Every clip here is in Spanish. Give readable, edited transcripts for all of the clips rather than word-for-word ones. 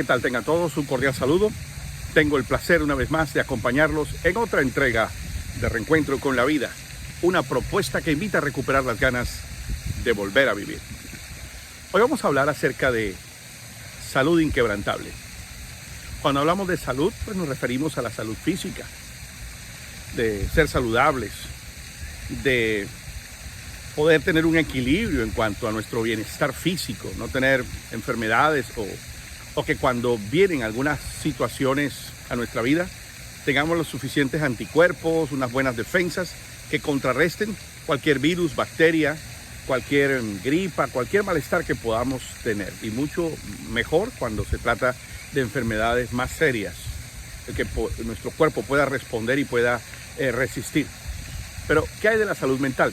¿qué tal? Tengan todos un cordial saludo. Tengo el placer una vez más de acompañarlos en otra entrega de Reencuentro con la Vida, una propuesta que invita a recuperar las ganas de volver a vivir. Hoy vamos a hablar acerca de salud inquebrantable. Cuando hablamos de salud, pues nos referimos a la salud física, de ser saludables, de poder tener un equilibrio en cuanto a nuestro bienestar físico, no tener enfermedades o que cuando vienen algunas situaciones a nuestra vida tengamos los suficientes anticuerpos, unas buenas defensas que contrarresten cualquier virus, bacteria, cualquier gripa, cualquier malestar que podamos tener. Y mucho mejor cuando se trata de enfermedades más serias, que nuestro cuerpo pueda responder y pueda resistir. Pero, ¿qué hay de la salud mental?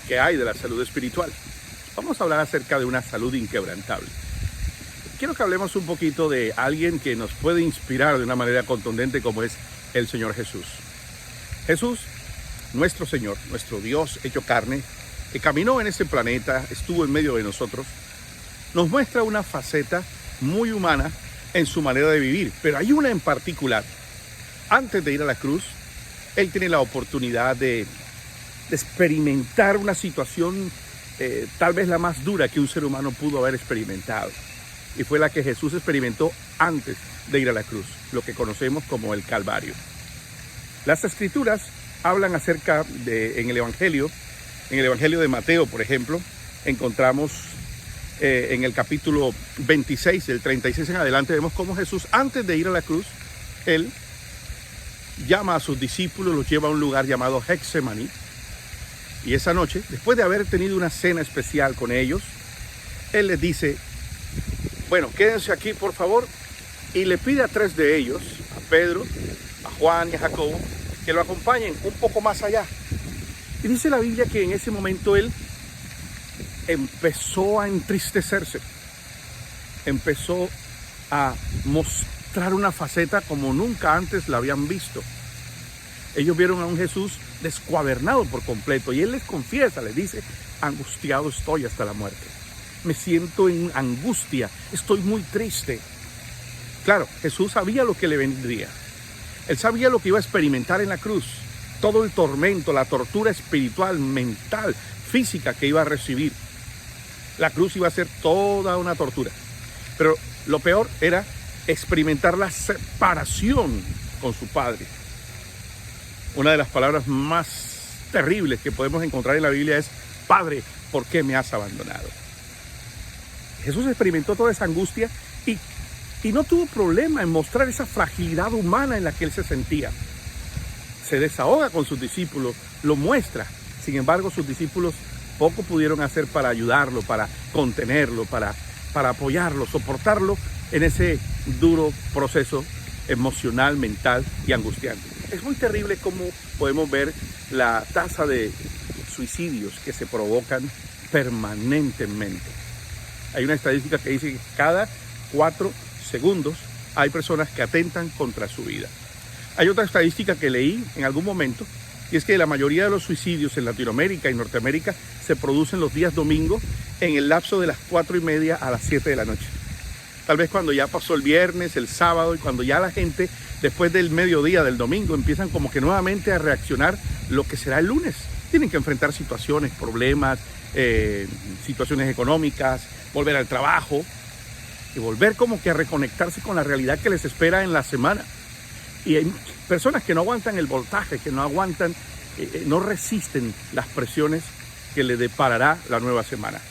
¿Qué hay de la salud espiritual? Vamos a hablar acerca de una salud inquebrantable. Quiero que hablemos un poquito de alguien que nos puede inspirar de una manera contundente como es el Señor Jesús. Jesús, nuestro Señor, nuestro Dios hecho carne, que caminó en este planeta, estuvo en medio de nosotros, nos muestra una faceta muy humana en su manera de vivir. Pero hay una en particular. Antes de ir a la cruz, Él tiene la oportunidad de experimentar una situación tal vez la más dura que un ser humano pudo haber experimentado. Y fue la que Jesús experimentó antes de ir a la cruz, lo que conocemos como el Calvario. Las Escrituras hablan acerca de, en el Evangelio de Mateo, por ejemplo, encontramos en el capítulo 26, del 36 en adelante, vemos cómo Jesús, antes de ir a la cruz, Él llama a sus discípulos, los lleva a un lugar llamado Getsemaní. Y esa noche, después de haber tenido una cena especial con ellos, Él les dice, bueno, quédense aquí por favor, y le pide a 3 de ellos, a Pedro, a Juan y a Jacobo, que lo acompañen un poco más allá. Y dice la Biblia que en ese momento Él empezó a entristecerse, empezó a mostrar una faceta como nunca antes la habían visto. Ellos vieron a un Jesús descuadernado por completo y Él les confiesa, les dice, angustiado estoy hasta la muerte. Me siento en angustia, estoy muy triste. Claro, Jesús sabía lo que le vendría. Él sabía lo que iba a experimentar en la cruz. Todo el tormento, la tortura espiritual, mental, física que iba a recibir. La cruz iba a ser toda una tortura. Pero lo peor era experimentar la separación con su Padre. Una de las palabras más terribles que podemos encontrar en la Biblia es, Padre, ¿por qué me has abandonado? Jesús experimentó toda esa angustia y no tuvo problema en mostrar esa fragilidad humana en la que Él se sentía. Se desahoga con sus discípulos, lo muestra. Sin embargo, sus discípulos poco pudieron hacer para ayudarlo, para contenerlo, para apoyarlo, soportarlo en ese duro proceso emocional, mental y angustiante. Es muy terrible cómo podemos ver la tasa de suicidios que se provocan permanentemente. Hay una estadística que dice que cada 4 segundos hay personas que atentan contra su vida. Hay otra estadística que leí en algún momento, y es que la mayoría de los suicidios en Latinoamérica y Norteamérica se producen los días domingos en el lapso de las 4:30 a las 7 de la noche. Tal vez cuando ya pasó el viernes, el sábado, y cuando ya la gente, después del mediodía del domingo, empiezan como que nuevamente a reaccionar lo que será el lunes. Tienen que enfrentar situaciones, problemas, situaciones económicas, volver al trabajo y volver como que a reconectarse con la realidad que les espera en la semana. Y hay personas que no aguantan el voltaje, que no aguantan, no resisten las presiones que le deparará la nueva semana.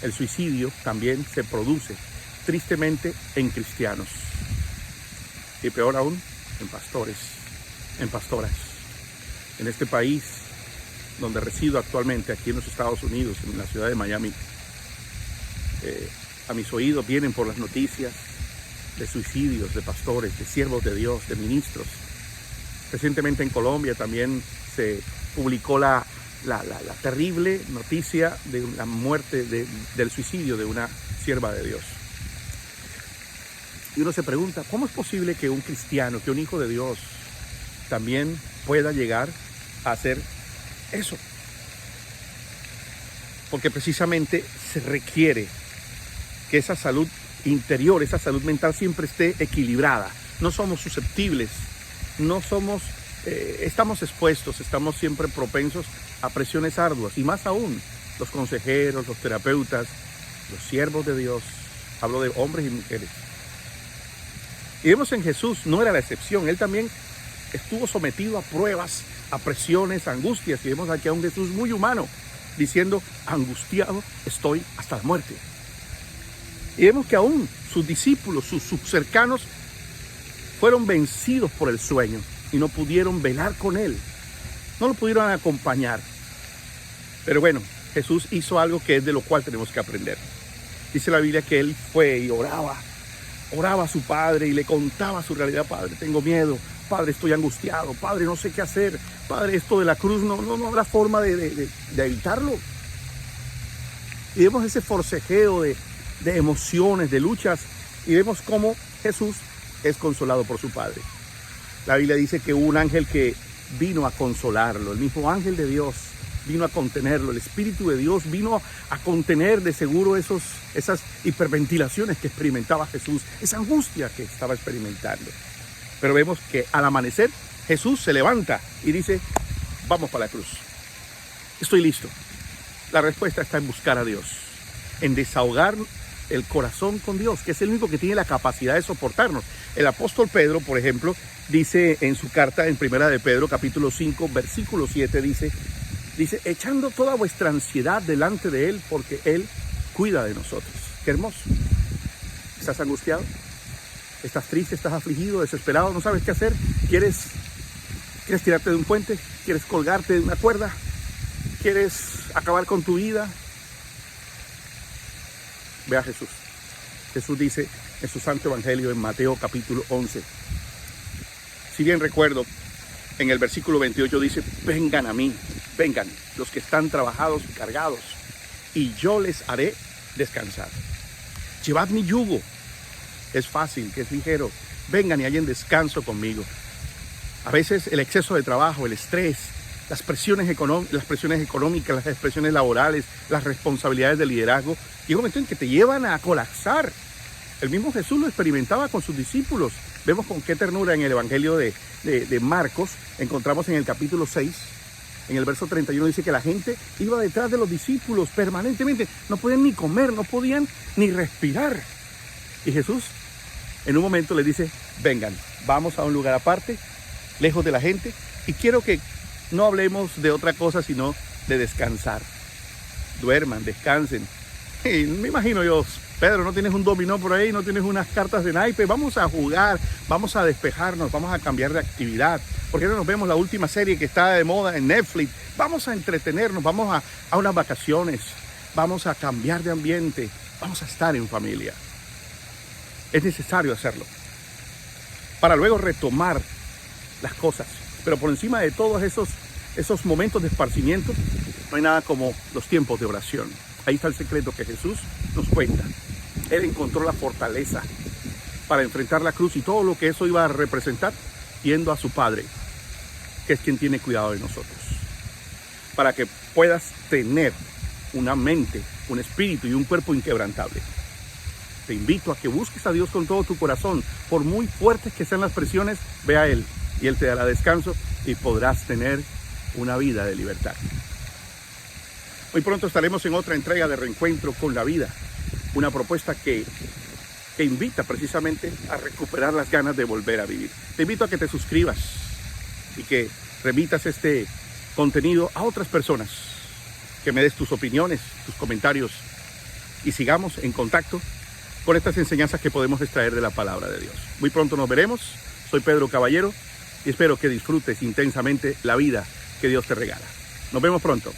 El suicidio también se produce tristemente en cristianos. Y peor aún, en pastores, en pastoras. En este país donde resido actualmente, aquí en los Estados Unidos, en la ciudad de Miami, a mis oídos vienen por las noticias de suicidios de pastores, de siervos de Dios, de ministros. Recientemente en Colombia también se publicó la terrible noticia de la muerte, del suicidio de una sierva de Dios. Y uno se pregunta, ¿cómo es posible que un cristiano, que un hijo de Dios también pueda llegar a hacer eso? Porque precisamente se requiere que esa salud interior, esa salud mental siempre esté equilibrada. No somos susceptibles, no somos, estamos expuestos, estamos siempre propensos a presiones arduas. Y más aún, los consejeros, los terapeutas, los siervos de Dios, hablo de hombres y mujeres. Y vemos en Jesús, no era la excepción, Él también estuvo sometido a pruebas, a presiones, a angustias. Y vemos aquí a un Jesús muy humano, diciendo, angustiado estoy hasta la muerte. Y vemos que aún sus discípulos, sus cercanos, fueron vencidos por el sueño y no pudieron velar con Él. No lo pudieron acompañar. Pero bueno, Jesús hizo algo que es de lo cual tenemos que aprender. Dice la Biblia que Él fue y oraba a su Padre y le contaba su realidad. Padre, tengo miedo. Padre, estoy angustiado. Padre, no sé qué hacer. Padre, esto de la cruz no habrá forma de evitarlo. Y vemos ese forcejeo de emociones, de luchas, y vemos cómo Jesús es consolado por su Padre. La Biblia dice que hubo un ángel que vino a consolarlo, el mismo ángel de Dios vino a contenerlo, el Espíritu de Dios vino a contener de seguro esas hiperventilaciones que experimentaba Jesús, esa angustia que estaba experimentando. Pero vemos que al amanecer Jesús se levanta y dice, vamos para la cruz, estoy listo. La respuesta está en buscar a Dios, en desahogar el corazón con Dios, que es el único que tiene la capacidad de soportarnos. El apóstol Pedro, por ejemplo, dice en su carta en Primera de Pedro, capítulo 5, versículo 7, dice, echando toda vuestra ansiedad delante de Él, porque Él cuida de nosotros. Qué hermoso. ¿Estás angustiado? ¿Estás triste? ¿Estás afligido? ¿Desesperado? ¿No sabes qué hacer? ¿Quieres tirarte de un puente? ¿Quieres colgarte de una cuerda? ¿Quieres acabar con tu vida? Ve a Jesús. Jesús dice en su santo evangelio en Mateo capítulo 11. Si bien recuerdo, en el versículo 28 dice, vengan a mí, vengan los que están trabajados y cargados, y yo les haré descansar. Llevad mi yugo, es fácil, que es ligero. Vengan y hallen descanso conmigo. A veces el exceso de trabajo, el estrés, las presiones económicas, las presiones laborales, las responsabilidades de liderazgo, llega un momento en que te llevan a colapsar. El mismo Jesús lo experimentaba con sus discípulos. Vemos con qué ternura en el Evangelio de Marcos, encontramos en el capítulo 6, en el verso 31, dice que la gente iba detrás de los discípulos permanentemente. No podían ni comer, no podían ni respirar. Y Jesús en un momento les dice, vengan, vamos a un lugar aparte, lejos de la gente, y quiero que no hablemos de otra cosa sino de descansar. Duerman, descansen. Y me imagino yo, Pedro, ¿no tienes un dominó por ahí? ¿No tienes unas cartas de naipe? Vamos a jugar, vamos a despejarnos, vamos a cambiar de actividad. ¿Por qué no nos vemos la última serie que está de moda en Netflix? Vamos a entretenernos, vamos a unas vacaciones, vamos a cambiar de ambiente, vamos a estar en familia. Es necesario hacerlo para luego retomar las cosas. Pero por encima de todos esos momentos de esparcimiento, no hay nada como los tiempos de oración. Ahí está el secreto que Jesús nos cuenta. Él encontró la fortaleza para enfrentar la cruz y todo lo que eso iba a representar, yendo a su Padre, que es quien tiene cuidado de nosotros. Para que puedas tener una mente, un espíritu y un cuerpo inquebrantable. Te invito a que busques a Dios con todo tu corazón. Por muy fuertes que sean las presiones, ve a Él y Él te dará descanso y podrás tener una vida de libertad. Muy pronto estaremos en otra entrega de Reencuentro con la Vida, una propuesta que invita precisamente a recuperar las ganas de volver a vivir. Te invito a que te suscribas y que remitas este contenido a otras personas, que me des tus opiniones, tus comentarios y sigamos en contacto con estas enseñanzas que podemos extraer de la palabra de Dios. Muy pronto nos veremos. Soy Pedro Caballero y espero que disfrutes intensamente la vida que Dios te regala. Nos vemos pronto.